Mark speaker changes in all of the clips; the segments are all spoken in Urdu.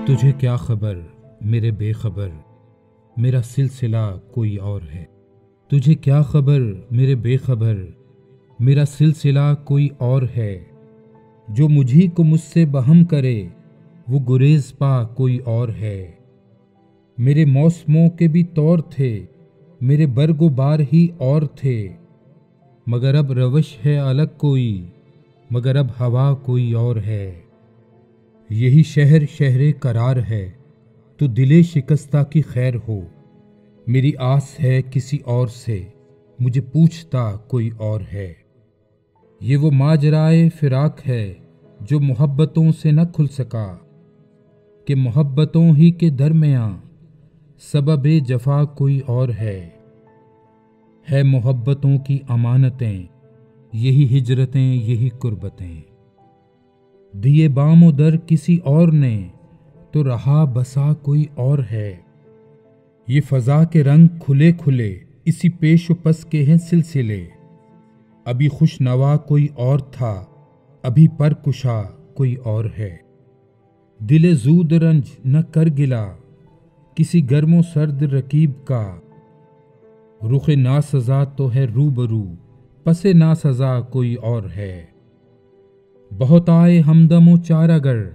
Speaker 1: تجھے کیا خبر میرے بے خبر، میرا سلسلہ کوئی اور ہے۔ تجھے کیا خبر میرے بے خبر، میرا سلسلہ کوئی اور ہے۔ جو مجھی کو مجھ سے بہم کرے، وہ گریز پا کوئی اور ہے۔ میرے موسموں کے بھی طور تھے، میرے برگ و بار ہی اور تھے، مگر اب روش ہے الگ کوئی، مگر اب ہوا کوئی اور ہے۔ یہی شہر شہر قرار ہے، تو دل شکستہ کی خیر ہو۔ میری آس ہے کسی اور سے، مجھے پوچھتا کوئی اور ہے۔ یہ وہ ماجرائے فراق ہے جو محبتوں سے نہ کھل سکا، کہ محبتوں ہی کے درمیاں سبب جفا کوئی اور ہے۔ محبتوں کی امانتیں، یہی ہجرتیں، یہی قربتیں۔ دیے بام و در کسی اور نے، تو رہا بسا کوئی اور ہے۔ یہ فضا کے رنگ کھلے کھلے، اسی پیش و پس کے ہیں سلسلے۔ ابھی خوش نوا کوئی اور تھا، ابھی پرکشا کوئی اور ہے۔ دل زود رنج نہ کر گلا، کسی گرم و سرد رکیب کا۔ رخ ناسزا تو ہے روبرو، پس ناسزا کوئی اور ہے۔ بہت آئے ہمدم و چارگر،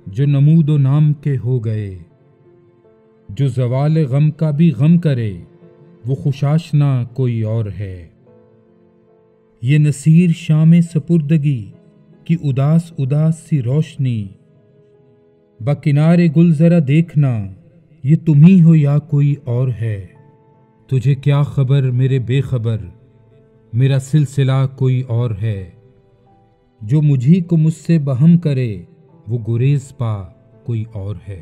Speaker 1: جو نمود و نام کے ہو گئے۔ جو زوال غم کا بھی غم کرے، وہ خوش آشنا کوئی اور ہے۔ یہ نصیر شام سپردگی کی اداس اداس سی روشنی، بکنارے گل ذرا دیکھنا، یہ تم ہی ہو یا کوئی اور ہے۔ تجھے کیا خبر میرے بے خبر، میرا سلسلہ کوئی اور ہے۔ جو مجھی کو مجھ سے بہم کرے، وہ گریز پا کوئی اور ہے۔